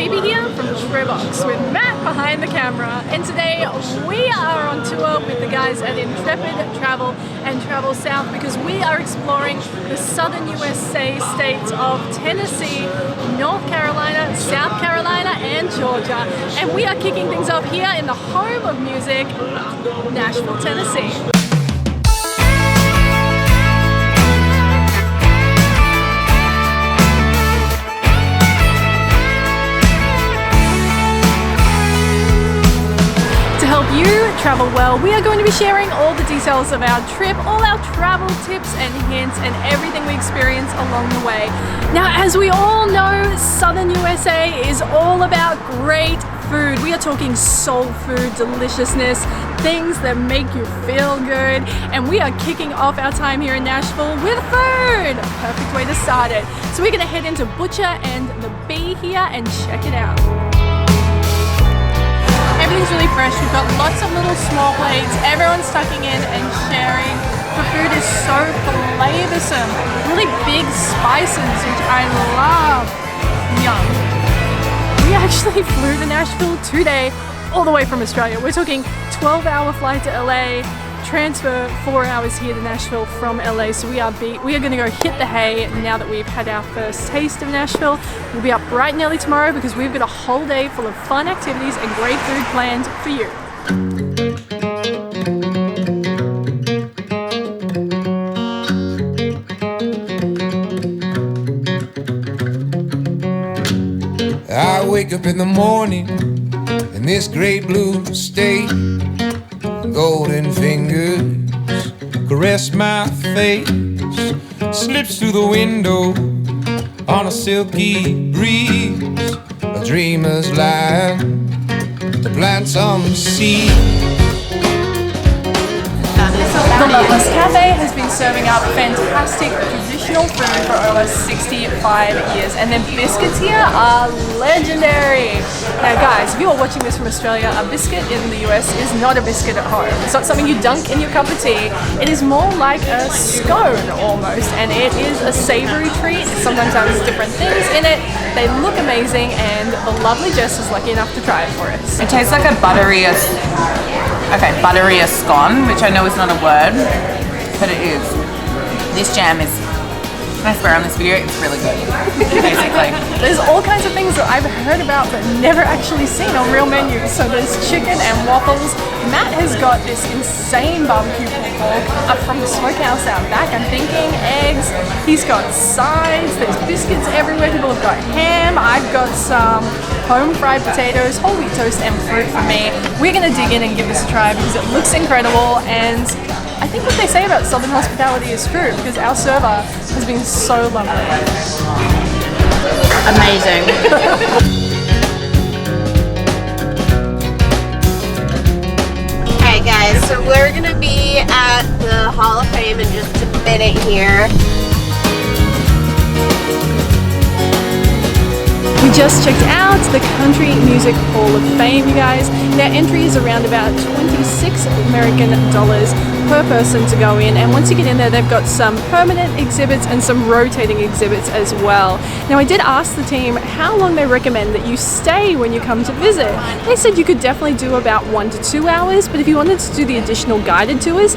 Phoebe here from Trebox with Matt behind the camera, and today we are on tour with the guys at Intrepid Travel and Travel South because we are exploring the southern USA states of Tennessee, North Carolina, South Carolina and Georgia, and we are kicking things off here in the home of music, Nashville, Tennessee. To help you travel well, we are going to be sharing all the details of our trip, all our travel tips and hints, and everything we experience along the way. Now, as we all know, Southern USA is all about great food. We are talking soul food, deliciousness, things that make you feel good, and we are kicking off our time here in Nashville with food. Perfect way to start it. So we're gonna head into Butcher and the Bee here and check it out. Everything's really fresh. We've got lots of little small plates. Everyone's tucking in and sharing. The food is so flavoursome. Really big spices, which I love. Yum. We actually flew to Nashville today, all the way from Australia. We're talking 12-hour flight to LA, transfer 4 hours here to Nashville from LA. So we are going to go hit the hay now that we've had our first taste of Nashville. We'll be up bright and early tomorrow because we've got a whole day full of fun activities and great food planned for you. I wake up in the morning in this great blue state. Golden fingers caress my face, slips through the window on a silky breeze. A dreamer's line to plant some seeds. The Loveless Cafe has been serving up fantastic traditional food for over 65 years, and their biscuits here are legendary. Now guys, if you are watching this from Australia, a biscuit in the US is not a biscuit at home. It's not something you dunk in your cup of tea. It is more like a scone almost, and it is a savoury treat. It sometimes has different things in it. They look amazing, and the lovely Jess is lucky enough to try it for us. It tastes like a buttery scone, which I know is not a word, but it is. This jam is, I swear on this video, it's really good, basically. There's all kinds of things that I've heard about but never actually seen on real menus. So there's chicken and waffles. Matt has got this insane barbecue pulled pork up from the smokehouse out back. I'm thinking eggs. He's got sides. There's biscuits everywhere. People have got ham. I've got some home fried potatoes, whole wheat toast and fruit for me. We're gonna dig in and give this a try because it looks incredible, and I think what they say about Southern hospitality is true because our server has been so lovely. Amazing. Alright guys, so we're gonna be at the Hall of Fame in just a minute here. We just checked out the Country Music Hall of Fame, you guys. Their entry is around about $26 American per person to go in, and once you get in there, they've got some permanent exhibits and some rotating exhibits as well. Now, I did ask the team how long they recommend that you stay when you come to visit. They said you could definitely do about 1 to 2 hours, but if you wanted to do the additional guided tours,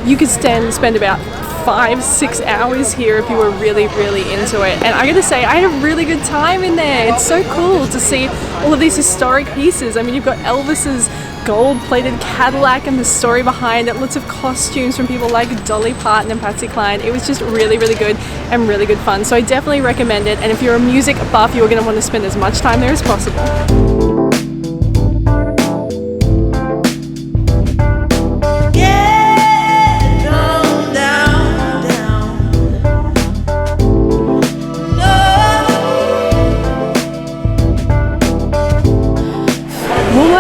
you could spend about 5-6 hours here if you were really into it. And I gotta say, I had a really good time in there. It's so cool to see all of these historic pieces. I mean, you've got Elvis's gold-plated Cadillac and the story behind it, lots of costumes from people like Dolly Parton and Patsy Cline. It was just really good and really good fun. So I definitely recommend it, and if you're a music buff, you're gonna want to spend as much time there as possible.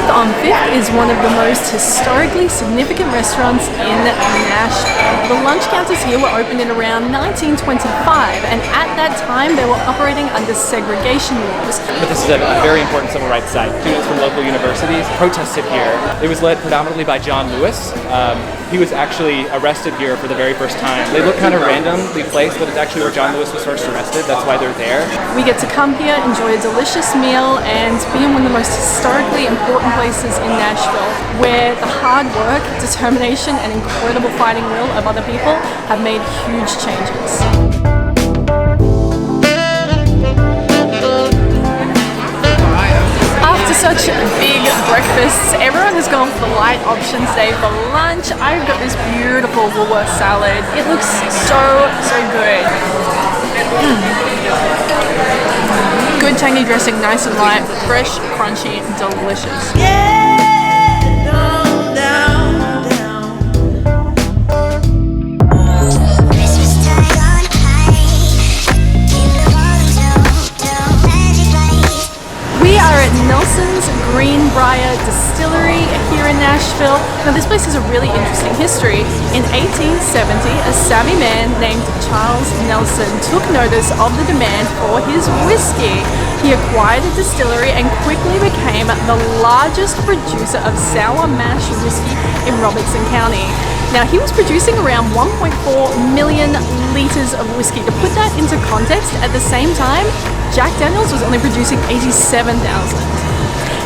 North on 5th is one of the most historically significant restaurants in Nashville. The lunch counters here were opened in around 1925, and at that time they were operating under segregation laws. But this is a very important civil rights site. Students from local universities protested here. It was led predominantly by John Lewis. He was actually arrested here for the very first time. They look kind of randomly placed, but it's actually where John Lewis was first arrested. That's why they're there. We get to come here, enjoy a delicious meal, and be in one of the most historically important places in Nashville, where the hard work, determination, and incredible fighting will of other people have made huge changes. After such big breakfasts, everyone has gone for the light options today for lunch. I've got this beautiful Woolworth salad. It looks so good. Good tangy dressing, nice and light, fresh, crunchy, delicious. We are at Nelson's Green Brier distillery here in Nashville. Now this place has a really interesting history. In 1870, a savvy man named Charles Nelson took notice of the demand for his whiskey. He acquired a distillery and quickly became the largest producer of sour mash whiskey in Robertson County. Now he was producing around 1.4 million litres of whiskey. To put that into context, at the same time, Jack Daniels was only producing 87,000.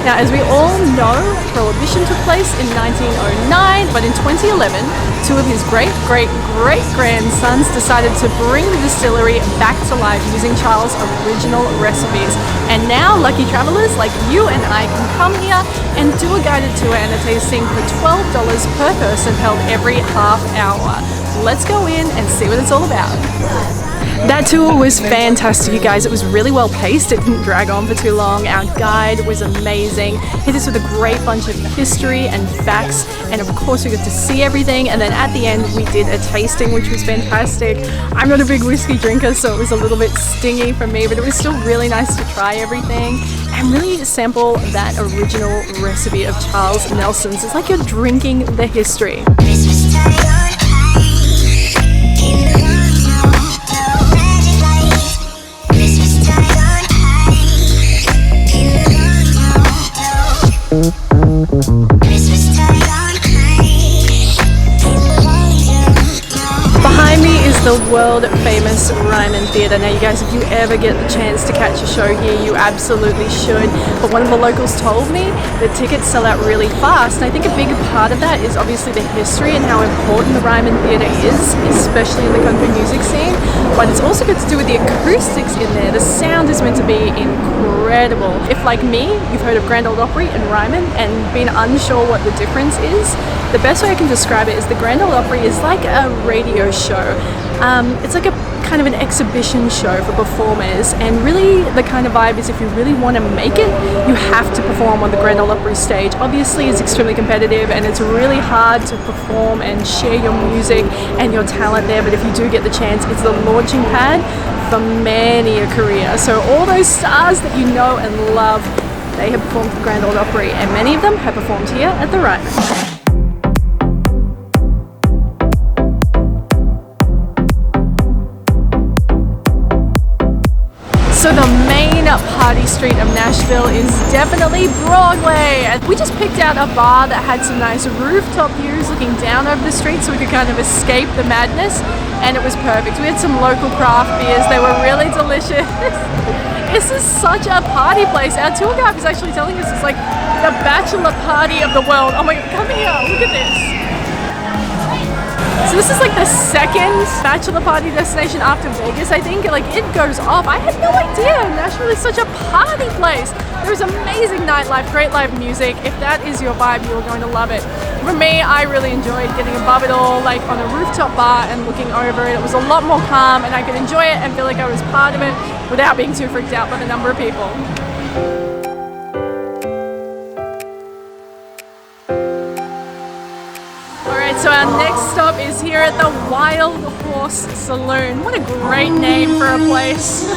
Now, as we all know, Prohibition took place in 1909, but in 2011, two of his great-great-great-grandsons decided to bring the distillery back to life using Charles' original recipes. And now, lucky travelers like you and I can come here and do a guided tour and a tasting for $12 per person held every half hour. Let's go in and see what it's all about. That tour was fantastic, you guys. It was really well paced. It didn't drag on for too long. Our guide was amazing. Hit us with a great bunch of history and facts, and of course we got to see everything. And then at the end we did a tasting, which was fantastic. I'm not a big whiskey drinker, so it was a little bit stingy for me, but it was still really nice to try everything and really sample that original recipe of Charles Nelson's. It's like you're drinking the history. Behind me is the world famous Ryman Theatre. Now you guys, if you ever get the chance to catch a show here, you absolutely should. But one of the locals told me the tickets sell out really fast, and I think a big part of that is obviously the history and how important the Ryman Theatre is, especially in the country music scene. But it's also got to do with the acoustics in there. The sound is meant to be incredible. If, like me, you've heard of Grand Ole Opry and Ryman and been unsure what the difference is, the best way I can describe it is the Grand Ole Opry is like a radio show. It's like a kind of an exhibition show for performers, and really the kind of vibe is if you really want to make it, you have to perform on the Grand Ole Opry stage. Obviously it's extremely competitive and it's really hard to perform and share your music and your talent there, but if you do get the chance, it's the launching pad for many a career. So all those stars that you know and love, they have performed at the Grand Ole Opry, and many of them have performed here at the Ryman. So the main party street of Nashville is definitely Broadway. And we just picked out a bar that had some nice rooftop views looking down over the street so we could kind of escape the madness, and it was perfect. We had some local craft beers, they were really delicious. This is such a party place. Our tour guide was actually telling us it's like the bachelor party of the world. Oh my god, come here, look at this. So this is like the second bachelor party destination after Vegas, I think. Like, it goes off. I had no idea Nashville is such a party place. There's amazing nightlife, great live music. If that is your vibe, you're going to love it. For me, I really enjoyed getting above it all, like on a rooftop bar and looking over it. It was a lot more calm and I could enjoy it and feel like I was part of it without being too freaked out by the number of people. So our next stop is here at the Wild Horse Saloon. What a great name for a place.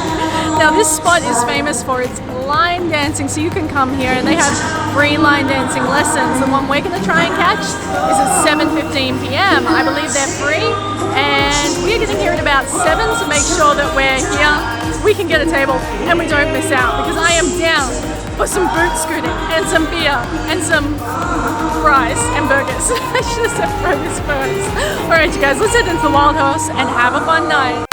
Now this spot is famous for its line dancing, so you can come here and they have free line dancing lessons. The one we're going to try and catch is at 7:15 p.m. I believe they're free, and we're getting here at about 7, so make sure that we're here, we can get a table and we don't miss out, because I am down for some boot scooting and some beer and some fries and burgers. I should have said burgers first. Alright you guys, let's head into the Wild Horse and have a fun night.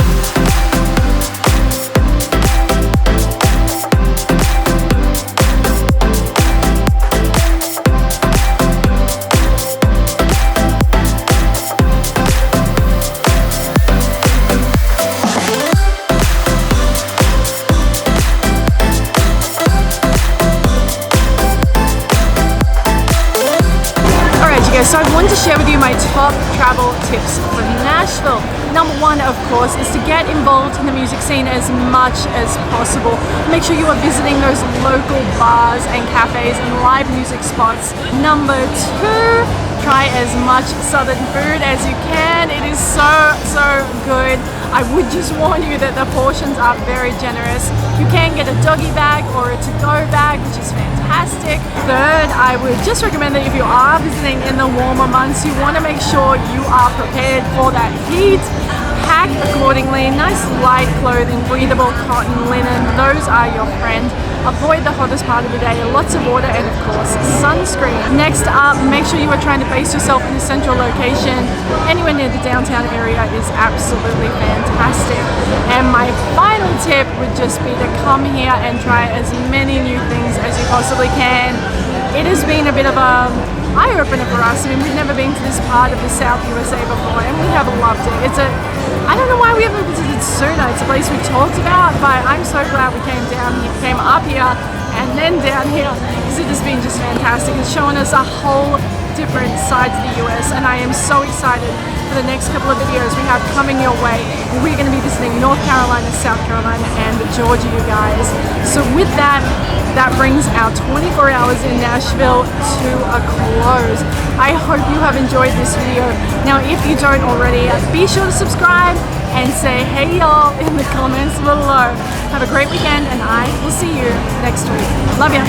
So I wanted to share with you my top travel tips for Nashville. Number 1, of course, is to get involved in the music scene as much as possible. Make sure you are visiting those local bars and cafes and live music spots. Number 2, try as much southern food as you can. It is so good. I would just warn you that the portions are very generous. You can get a doggy bag or a to-go bag, which is fantastic. Third, I would just recommend that if you are visiting in the warmer months, you want to make sure you are prepared for that heat. Pack accordingly. Nice light clothing, breathable cotton, linen, those are your friend. Avoid the hottest part of the day, lots of water, and of course sunscreen. Next up, make sure you are trying to base yourself in a central location. Anywhere near the downtown area is absolutely fantastic. And my final tip would just be to come here and try as many new things as you possibly can. It has been a bit of a eye-opener for us. I mean, we've never been to this part of the South USA before, and we have loved it. I don't know why we haven't visited sooner. It's a place we talked about, but I'm so glad we came up here and then down here, because it has been just fantastic. It's showing us a whole different side to the US, and I am so excited for the next couple of videos we have coming your way. We're going to be visiting North Carolina, South Carolina, and Georgia, you guys. So with that brings our 24 hours in Nashville to a close. I hope you have enjoyed this video. Now, if you don't already, be sure to subscribe and say hey y'all in the comments below. Have a great weekend, and I will see you next week. Love ya.